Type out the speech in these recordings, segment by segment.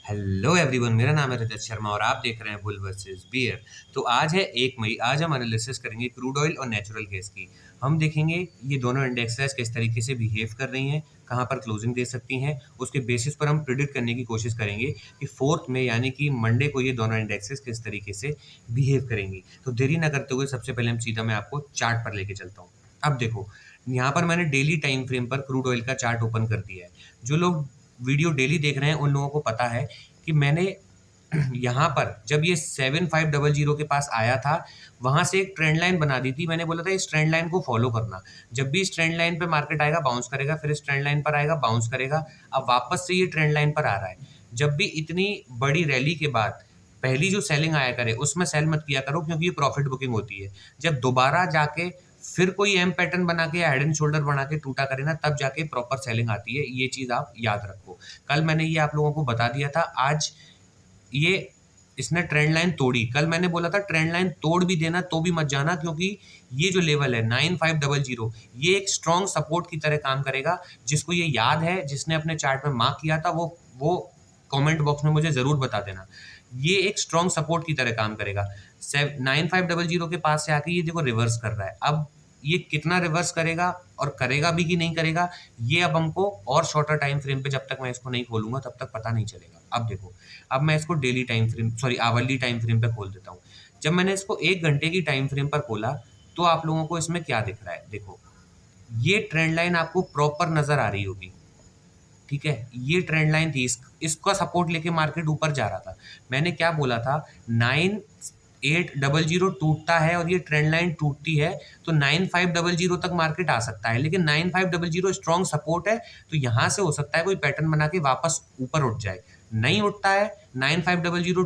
Hello everyone, मेरा नाम है रजत शर्मा और आप देख रहे हैं बुल वर्सेस बियर। तो आज है 1 मई। आज हम एनालिसिस करेंगे क्रूड ऑयल और नेचुरल गैस की। हम देखेंगे ये दोनों इंडेक्सेस किस तरीके से बिहेव कर रही हैं, कहाँ पर क्लोजिंग दे सकती हैं। उसके बेसिस पर हम प्रिडिक्ट करने की कोशिश करेंगे कि 4 में यानी कि मंडे को ये दोनों इंडेक्सेस किस तरीके से बिहेव करेंगी। तो देरी ना करते हुए सबसे पहले मैं आपको चार्ट पर लेके चलता हूँ। अब देखो, यहाँ पर मैंने डेली टाइम फ्रेम पर क्रूड ऑयल का चार्ट ओपन कर दिया है। जो लोग वीडियो डेली देख रहे हैं उन लोगों को पता है कि मैंने यहाँ पर जब ये 7500 के पास आया था, वहां से एक ट्रेंड लाइन बना दी थी। मैंने बोला था इस ट्रेंड लाइन को फॉलो करना। जब भी इस ट्रेंड लाइन पे मार्केट आएगा बाउंस करेगा, फिर इस ट्रेंड लाइन पर आएगा बाउंस करेगा। अब वापस से ये ट्रेंड लाइन पर आ रहा है। जब भी इतनी बड़ी रैली के बाद पहली जो सेलिंग आया करे उसमें सेल मत किया करो, क्योंकि ये प्रॉफिट बुकिंग होती है। जब दोबारा जाके फिर कोई एम पैटर्न बना के या हेड एंड शोल्डर बना के टूटा करे ना, तब जाके प्रॉपर सेलिंग आती है। ये चीज आप याद रखो। कल मैंने ये आप लोगों को बता दिया था। आज ये इसने ट्रेंड लाइन तोड़ी। कल मैंने बोला था ट्रेंड लाइन तोड़ भी देना तो भी मत जाना, क्योंकि ये जो लेवल है 9500 ये एक स्ट्रॉन्ग सपोर्ट की तरह काम करेगा। जिसको ये याद है, जिसने अपने चार्ट में मार्क किया था, वो कमेंट बॉक्स में मुझे जरूर बता देना। ये एक स्ट्रॉन्ग सपोर्ट की तरह काम करेगा। 9500 के पास से आके ये देखो रिवर्स कर रहा है। अब ये कितना रिवर्स करेगा और करेगा भी कि नहीं करेगा, ये अब हमको और शॉर्टर टाइम फ्रेम पे, जब तक मैं इसको नहीं खोलूंगा तब तक पता नहीं चलेगा। अब देखो, अब मैं इसको daily time frame hourly time frame पे खोल देता हूँ। जब मैंने इसको 1 घंटे की टाइम फ्रेम पर खोला तो आप लोगों को इसमें क्या दिख रहा है। देखो, ये ट्रेंड लाइन आपको प्रॉपर नजर आ रही होगी। ठीक है, ये ट्रेंड लाइन थी। इसका सपोर्ट लेके मार्केट ऊपर जा रहा था। मैंने क्या बोला था, 9800 टूटता है और ये ट्रेंड लाइन टूटती है तो 9500 तक मार्केट आ सकता है। लेकिन 9500 स्ट्रॉन्ग सपोर्ट है, तो यहाँ से हो सकता है कोई पैटर्न बना के वापस ऊपर उठ जाए। नहीं उठता है, 9500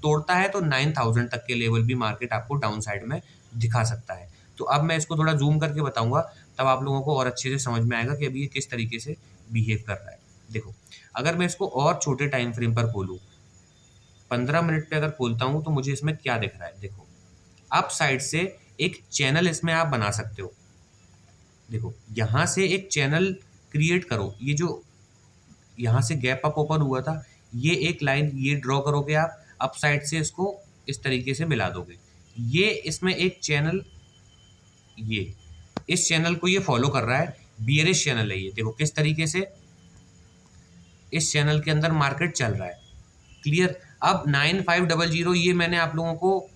तोड़ता है तो 9000 तक के लेवल भी मार्केट आपको डाउन साइड में दिखा सकता है। तो अब मैं इसको थोड़ा जूम करके बताऊंगा, तब आप लोगों को और अच्छे से समझ में आएगा कि अभी ये किस तरीके से बिहेव कर रहा है। देखो, अगर मैं इसको और छोटे टाइम फ्रेम पर खोलूं, 15 मिनट पे अगर खोलता हूं, तो मुझे इसमें क्या दिख रहा है। देखो, अप साइड से एक चैनल इसमें आप बना सकते हो। देखो, यहां से एक चैनल क्रिएट करो। ये जो यहां से गैप अप ओपन हुआ था, ये एक लाइन ये ड्रॉ करोगे आप। अप साइड से इसको इस तरीके से मिला दोगे। ये इसमें एक चैनल, ये इस चैनल को ये फॉलो कर रहा है। बियरिश चैनल है ये। देखो किस तरीके से इस चैनल के अंदर मार्केट चल रहा है। क्लियर। अब 9500 ये मैंने आप लोगों को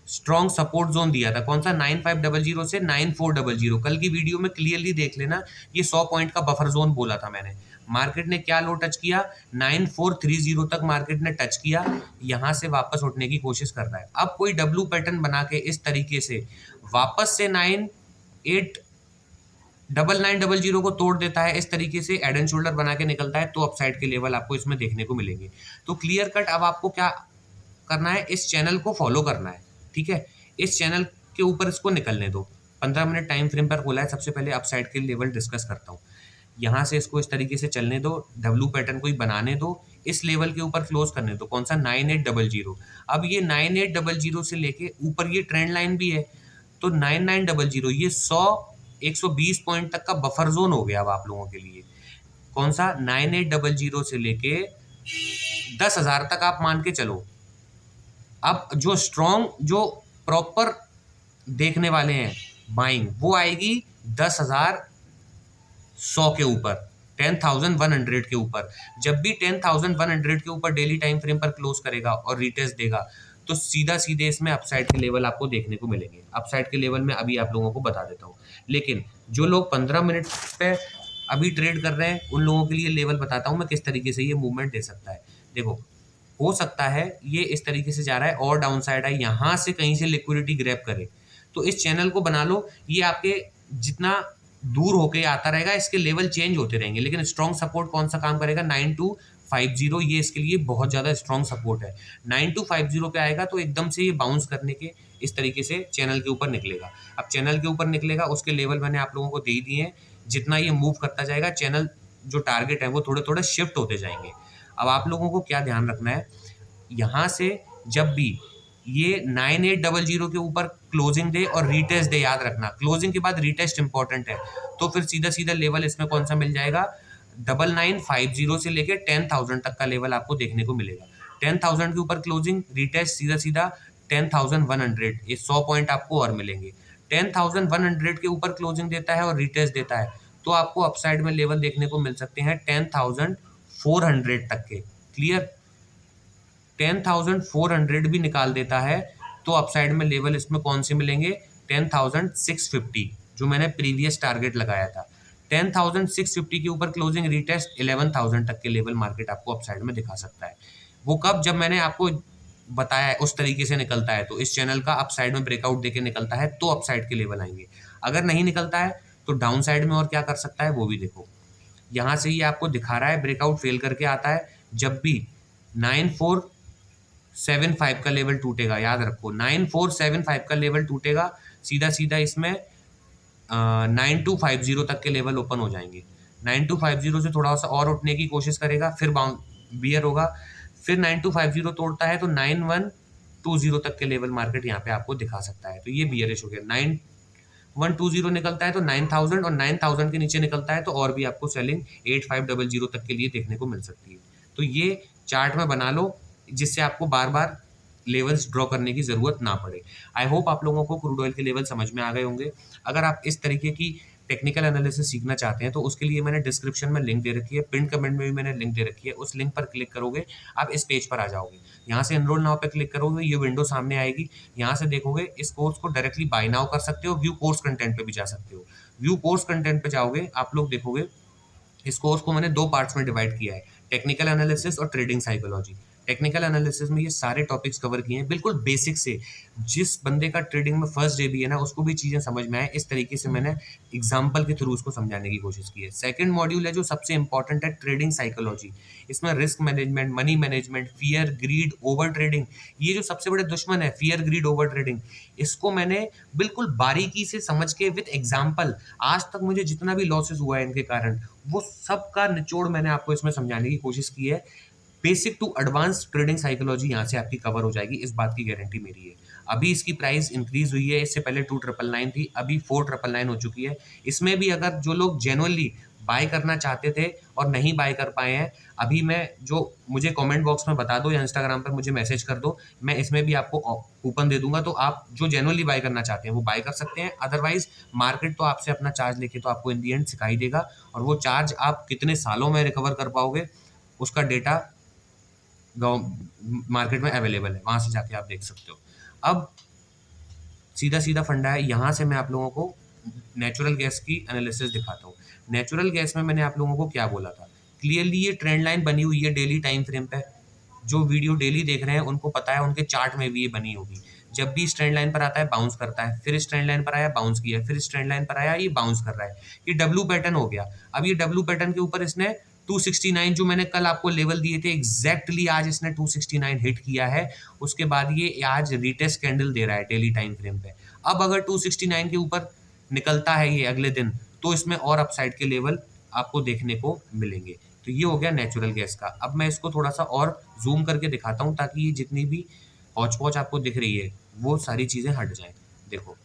स्ट्रॉन्ग सपोर्ट जोन दिया था। कौन सा? 9500 से 9400। कल की वीडियो में क्लियरली देख लेना, ये 100 पॉइंट का बफर जोन बोला था मैंने। मार्केट ने क्या लो टच किया, 9430 तक मार्केट ने टच किया। यहां से वापस उठने की कोशिश कर रहा है। अब कोई डब्लू पैटर्न बना के इस तरीके से वापस से 9900 को तोड़ देता है, इस तरीके से हेड एंड शोल्डर बना के निकलता है, तो अपसाइड के लेवल आपको इसमें देखने को मिलेंगे। तो क्लियर कट अब आपको क्या करना है, इस चैनल को फॉलो करना है। ठीक है, इस चैनल के ऊपर इसको निकलने दो। 15 मिनट टाइम फ्रेम पर खोला है। सबसे पहले अपसाइड के लेवल डिस्कस करता हूँ। यहाँ से इसको इस तरीके से चलने दो, डब्लू पैटर्न को ही बनाने दो, इस लेवल के ऊपर क्लोज करने दो। कौन सा? 9800। अब ये 9800 से लेके ऊपर ये ट्रेंड लाइन भी है, तो 9900 ये 120 पॉइंट तक का बफर जोन हो गया अब आप लोगों के लिए। कौन सा? 9800 से लेके 10,000 तक आप मान के चलो। अब जो स्ट्रॉन्ग, जो प्रॉपर देखने वाले हैं बाइंग, वो आएगी 10,100 के ऊपर, 10,100 के ऊपर। जब भी 10,100 के ऊपर डेली टाइम फ्रेम पर क्लोज करेगा और रिटेस्ट देगा, तो सीधा सीधे इसमें अपसाइड के लेवल आपको देखने को मिलेंगे। अपसाइड के लेवल में अभी आप लोगों को बता देता हूँ। लेकिन जो लोग 15 मिनट पे अभी ट्रेड कर रहे हैं, उन लोगों के लिए लेवल बताता हूँ मैं किस तरीके से ये मूवमेंट दे सकता है। देखो, हो सकता है ये इस तरीके से जा रहा है और डाउन साइड है, यहाँ से कहीं से लिक्विडिटी ग्रैब करे, तो इस चैनल को बना लो। ये आपके जितना दूर होके आता रहेगा, इसके लेवल चेंज होते रहेंगे। लेकिन स्ट्रॉन्ग सपोर्ट कौन सा काम करेगा? 9250। ये इसके लिए बहुत ज़्यादा स्ट्रॉन्ग सपोर्ट है। 9250 पे आएगा तो एकदम से ये बाउंस करने के इस तरीके से चैनल के ऊपर निकलेगा। अब चैनल के ऊपर निकलेगा, उसके लेवल मैंने आप लोगों को दे दिए हैं। जितना ये मूव करता जाएगा, चैनल जो टारगेट है वो थोड़े थोड़े शिफ्ट होते जाएंगे। अब आप लोगों को क्या ध्यान रखना है, यहाँ से जब भी ये 9800 के ऊपर क्लोजिंग दे और रीटेस्ट दे, याद रखना क्लोजिंग के बाद रीटेस्ट इंपॉर्टेंट है, तो फिर सीधा सीधा लेवल इसमें कौन सा मिल जाएगा? 9950 से लेके 10,000 तक का लेवल आपको देखने को मिलेगा। 10,000 के ऊपर क्लोजिंग रिटेस्ट सीधा सीधा 10,100, ये 100 पॉइंट आपको और मिलेंगे। 10,100 के ऊपर क्लोजिंग देता है और रिटेस्ट देता है तो आपको अपसाइड में लेवल देखने को मिल सकते हैं 10,400 तक के। क्लियर? 10,400 भी निकाल देता है तो अपसाइड में लेवल इसमें कौन से मिलेंगे? 10,650 जो मैंने प्रीवियस टारगेट लगाया था। 10,650 के ऊपर क्लोजिंग रिटेस्ट 11,000 तक के लेवल मार्केट आपको अपसाइड में दिखा सकता है। वो कब? जब मैंने आपको बताया है उस तरीके से निकलता है तो इस चैनल का अपसाइड में ब्रेकआउट देके निकलता है तो अपसाइड के लेवल आएंगे। अगर नहीं निकलता है तो डाउन साइड में और क्या कर सकता है वो भी देखो। यहाँ से ये आपको दिखा रहा है ब्रेकआउट फेल करके आता है जब भी 9475 का लेवल टूटेगा। याद रखो 9475 का लेवल टूटेगा, सीधा सीधा इसमें 9250 तक के लेवल ओपन हो जाएंगे। 9250 से थोड़ा सा और उठने की कोशिश करेगा, फिर बियर होगा, फिर 9250 तोड़ता है तो 9120 तक के लेवल मार्केट यहाँ पे आपको दिखा सकता है। तो ये बियरिश हो गया। 9120 निकलता है तो 9000 और 9000 के नीचे निकलता है तो और भी आपको सेलिंग 8500 तक के लिए देखने को मिल सकती है। तो ये चार्ट में बना लो जिससे आपको बार बार लेवल्स ड्रॉ करने की ज़रूरत ना पड़े। आई होप आप लोगों को क्रूड ऑयल के लेवल समझ में आ गए होंगे। अगर आप इस तरीके की टेक्निकल एनालिसिस सीखना चाहते हैं तो उसके लिए मैंने डिस्क्रिप्शन में लिंक दे रखी है, पिन कमेंट में भी मैंने लिंक दे रखी है। उस लिंक पर क्लिक करोगे आप इस पेज पर आ जाओगे। यहाँ से एनरोल नाउ पे क्लिक करोगे, ये विंडो सामने आएगी। यहाँ से देखोगे इस कोर्स को डायरेक्टली बाय नाउ कर सकते हो, व्यू कोर्स कंटेंट पे भी जा सकते हो। व्यू कोर्स कंटेंट पे जाओगे आप लोग देखोगे इस कोर्स को मैंने 2 पार्ट्स में डिवाइड किया है, टेक्निकल एनालिसिस और ट्रेडिंग साइकोलॉजी। टेक्निकल एनालिसिस में ये सारे टॉपिक्स कवर किए हैं बिल्कुल बेसिक से। जिस बंदे का ट्रेडिंग में फर्स्ट डे भी है ना उसको भी चीज़ें समझ में आए, इस तरीके से मैंने एग्जाम्पल के थ्रू उसको समझाने की कोशिश की है। सेकंड मॉड्यूल है जो सबसे इंपॉर्टेंट है, ट्रेडिंग साइकोलॉजी। इसमें risk management, money management, fear, greed, over trading, ये जो सबसे बड़े दुश्मन है फियर, ग्रीड, ओवर ट्रेडिंग, इसको मैंने बिल्कुल बारीकी से समझ के विद एग्जाम्पल, आज तक मुझे जितना भी लॉसेस हुआ है इनके कारण वो सब का निचोड़ मैंने आपको इसमें समझाने की कोशिश की है। Basic to advance trading psychology यहाँ से आपकी कवर हो जाएगी, इस बात की गारंटी मेरी है। अभी इसकी प्राइस इंक्रीज हुई है, इससे पहले 2999 थी, अभी 4999 हो चुकी है। इसमें भी अगर जो लोग जेन्युइनली बाय करना चाहते थे और नहीं बाय कर पाए हैं, अभी मैं जो मुझे कमेंट बॉक्स में बता दो या इंस्टाग्राम पर मुझे मैसेज कर दो, मैं इसमें भी आपको कूपन दे दूंगा। तो आप जो जेन्युइनली बाय करना चाहते हैं वो बाय कर सकते हैं। अदरवाइज मार्केट तो आपसे अपना चार्ज लेके तो आपको इन दी एंड सिखाई देगा, और वो चार्ज आप कितने सालों में रिकवर कर पाओगे उसका डेटा मार्केट में अवेलेबल है, वहाँ से जाके आप देख सकते हो। अब सीधा सीधा फंडा है, यहाँ से मैं आप लोगों को नेचुरल गैस की एनालिसिस दिखाता हूँ। नेचुरल गैस में मैंने आप लोगों को क्या बोला था, क्लियरली ये ट्रेंड लाइन बनी हुई है डेली टाइम फ्रेम पे। जो वीडियो डेली देख रहे हैं उनको पता है, उनके चार्ट में भी ये बनी होगी। जब भी इस ट्रेंड लाइन पर आता है बाउंस करता है, फिर इस ट्रेंड लाइन पर आया बाउंस किया, फिर इस ट्रेंड लाइन पर आया ये बाउंस कर रहा है। ये डब्ल्यू पैटर्न हो गया। अब ये डब्ल्यू पैटर्न के ऊपर इसने 269 जो मैंने कल आपको लेवल दिए थे एग्जैक्टली आज इसने 269 हिट किया है। उसके बाद ये आज रीटेस्ट कैंडल दे रहा है डेली टाइम फ्रेम पे। अब अगर 269 के ऊपर निकलता है ये अगले दिन तो इसमें और अपसाइड के लेवल आपको देखने को मिलेंगे। तो ये हो गया नेचुरल गैस का। अब मैं इसको थोड़ा सा और जूम करके दिखाता हूँ ताकि ये जितनी भी हौच पौच आपको दिख रही है वो सारी चीज़ें हट जाएं। देखो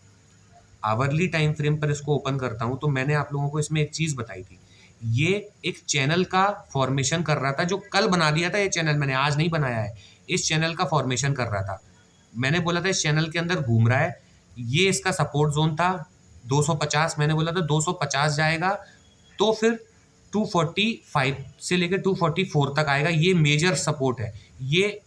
आवरली टाइम फ्रेम पर इसको ओपन करता हूँ तो मैंने आप लोगों को इसमें एक चीज़ बताई थी, ये एक चैनल का फॉर्मेशन कर रहा था जो कल बना दिया था। ये चैनल मैंने आज नहीं बनाया है, इस चैनल का फॉर्मेशन कर रहा था। मैंने बोला था इस चैनल के अंदर घूम रहा है, ये इसका सपोर्ट जोन था 250। मैंने बोला था 250 जाएगा तो फिर 245 से लेकर 244 तक आएगा, ये मेजर सपोर्ट है। ये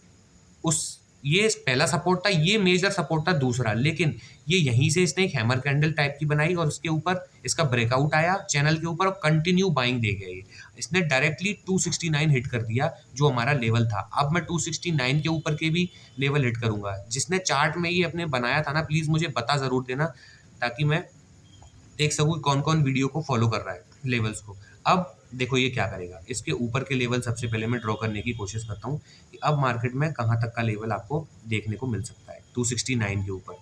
पहला सपोर्ट था, ये मेजर सपोर्ट था दूसरा। लेकिन ये यहीं से इसने एक हैमर कैंडल टाइप की बनाई और उसके ऊपर इसका ब्रेकआउट आया चैनल के ऊपर और कंटिन्यू बाइंग दे गया। ये इसने डायरेक्टली 269 हिट कर दिया जो हमारा लेवल था। अब मैं 269 के ऊपर के भी लेवल हिट करूंगा। जिसने चार्ट में ये अपने बनाया था ना, प्लीज़ मुझे बता ज़रूर देना ताकि मैं देख सकूँ कौन कौन वीडियो को फॉलो कर रहा है लेवल्स को। अब देखो ये क्या करेगा, इसके ऊपर के लेवल सबसे पहले मैं ड्रॉ करने की कोशिश करता हूँ कि अब मार्केट में कहाँ तक का लेवल आपको देखने को मिल सकता है। 269 के ऊपर,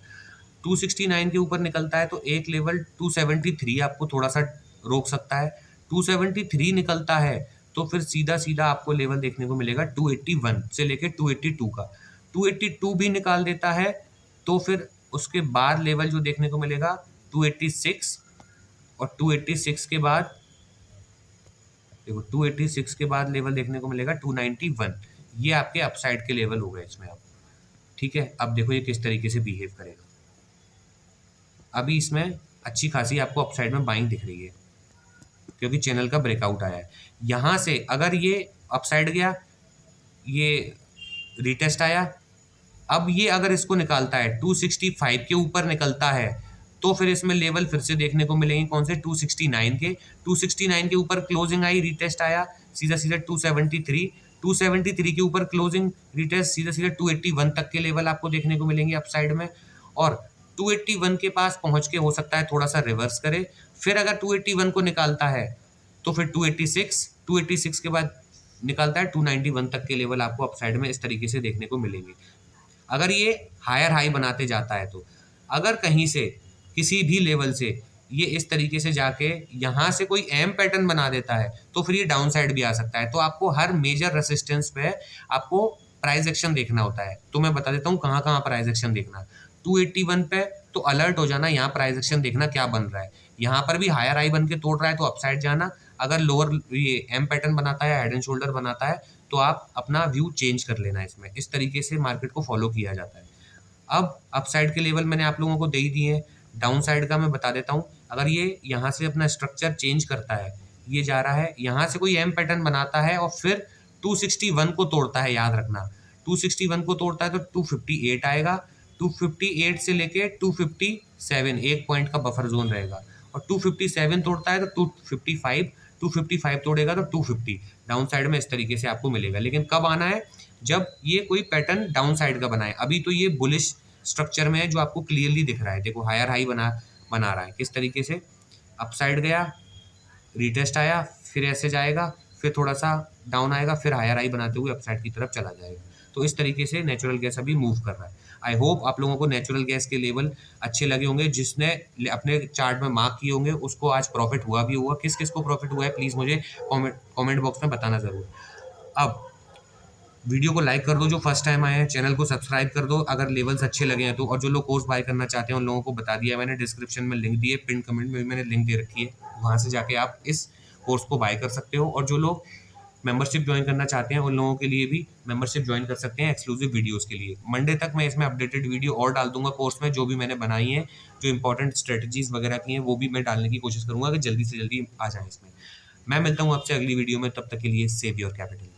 269 के ऊपर निकलता है तो एक लेवल 273 आपको थोड़ा सा रोक सकता है। 273 निकलता है तो फिर सीधा सीधा आपको लेवल देखने को मिलेगा 281 से लेकर 282 का। 282 भी निकाल देता है तो फिर उसके बाद लेवल जो देखने को मिलेगा 286, और 286 के बाद देखो 286 के बाद लेवल देखने को मिलेगा 291, ये आपके अपसाइड के लेवल हो गए इसमें अब। ठीक है, अब देखो ये किस तरीके से बिहेव करेगा। अभी इसमें अच्छी खासी आपको अपसाइड में बाइंग दिख रही है क्योंकि चैनल का ब्रेकआउट आया है। यहाँ से अगर ये अपसाइड गया, ये रीटेस्ट आया, अब ये अगर इसको निकालता है 265 के ऊपर निकलता है तो फिर इसमें लेवल फिर से देखने को मिलेंगे कौन से, 269 के। 269 के ऊपर क्लोजिंग आई, रीटेस्ट आया, सीधा सीधा 273, 273 के ऊपर क्लोजिंग, रीटेस्ट, सीधा सीधा 281 तक के लेवल आपको देखने को मिलेंगे अपसाइड में। और 281 के पास पहुंच के हो सकता है थोड़ा सा रिवर्स करे, फिर अगर 281 को निकालता है तो फिर 286 के बाद निकालता है 291 तक के लेवल आपको अपसाइड में इस तरीके से देखने को मिलेंगे अगर ये हायर हाई बनाते जाता है तो। अगर कहीं से किसी भी लेवल से ये इस तरीके से जाके यहाँ से कोई एम पैटर्न बना देता है तो फिर ये डाउन साइड भी आ सकता है। तो आपको हर मेजर रेसिस्टेंस पे आपको प्राइस एक्शन देखना होता है। तो मैं बता देता हूँ कहाँ कहाँ प्राइस एक्शन देखना। 281 पे तो अलर्ट हो जाना, यहाँ प्राइस एक्शन देखना क्या बन रहा है। यहाँ पर भी हायर हाई बन के तोड़ रहा है तो अपसाइड जाना, अगर लोअर ये एम पैटर्न बनाता है, हेड एंड शोल्डर बनाता है तो आप अपना व्यू चेंज कर लेना इसमें। इस तरीके से मार्केट को फॉलो किया जाता है। अब अपसाइड के लेवल मैंने आप लोगों को दे ही दिए हैं, डाउन साइड का मैं बता देता हूँ। अगर ये यहाँ से अपना स्ट्रक्चर चेंज करता है, ये जा रहा है यहाँ से कोई एम पैटर्न बनाता है और फिर 261 को तोड़ता है, याद रखना 261 को तोड़ता है तो 258 आएगा, 258 से लेके 257 एक पॉइंट का बफर जोन रहेगा, और 257 तोड़ता है तो 255 तोड़ेगा तो 250 डाउन साइड में इस तरीके से आपको मिलेगा। लेकिन कब आना है, जब ये कोई पैटर्न डाउन साइड का बनाए। अभी तो ये बुलिश स्ट्रक्चर में है जो आपको क्लियरली दिख रहा है। देखो हायर हाई बना रहा है किस तरीके से, अपसाइड गया, रीटेस्ट आया, फिर ऐसे जाएगा, फिर थोड़ा सा डाउन आएगा, फिर हायर हाई बनाते हुए अपसाइड की तरफ चला जाएगा। तो इस तरीके से नेचुरल गैस अभी मूव कर रहा है। आई होप आप लोगों को नेचुरल गैस के लेवल अच्छे लगे होंगे। जिसने अपने चार्ट में मार्क किए होंगे उसको आज प्रॉफिट हुआ भी हुआ। किस किस को प्रॉफिट हुआ है प्लीज़ मुझे कमेंट बॉक्स में बताना ज़रूर। अब वीडियो को लाइक कर दो जो फर्स्ट टाइम आए हैं, चैनल को सब्सक्राइब कर दो अगर लेवल्स अच्छे लगे हैं तो। और जो लोग कोर्स बाय करना चाहते हैं उन लोगों को बता दिया मैंने, डिस्क्रिप्शन में लिंक दिए, पिन कमेंट में भी मैंने लिंक दे रखी है, वहाँ से जाके आप इस कोर्स को बाय कर सकते हो। और जो लोग मेंबरशिप ज्वाइन करना चाहते हैं उन लोगों के लिए भी मेंबरशिप ज्वाइन कर सकते हैं एक्सक्लूसिव वीडियोस के लिए। मंडे तक मैं इसमें अपडेटेड वीडियो और डाल दूंगा कोर्स में, जो भी मैंने बनाई है, जो इंपॉर्टेंट स्ट्रेटजीज वगैरह की हैं वो भी मैं डालने की कोशिश करूंगा कि जल्दी से जल्दी आ जाए इसमें। मैं मिलता हूँ आपसे अगली वीडियो में, तब तक के लिए सेव योर कैपिटल।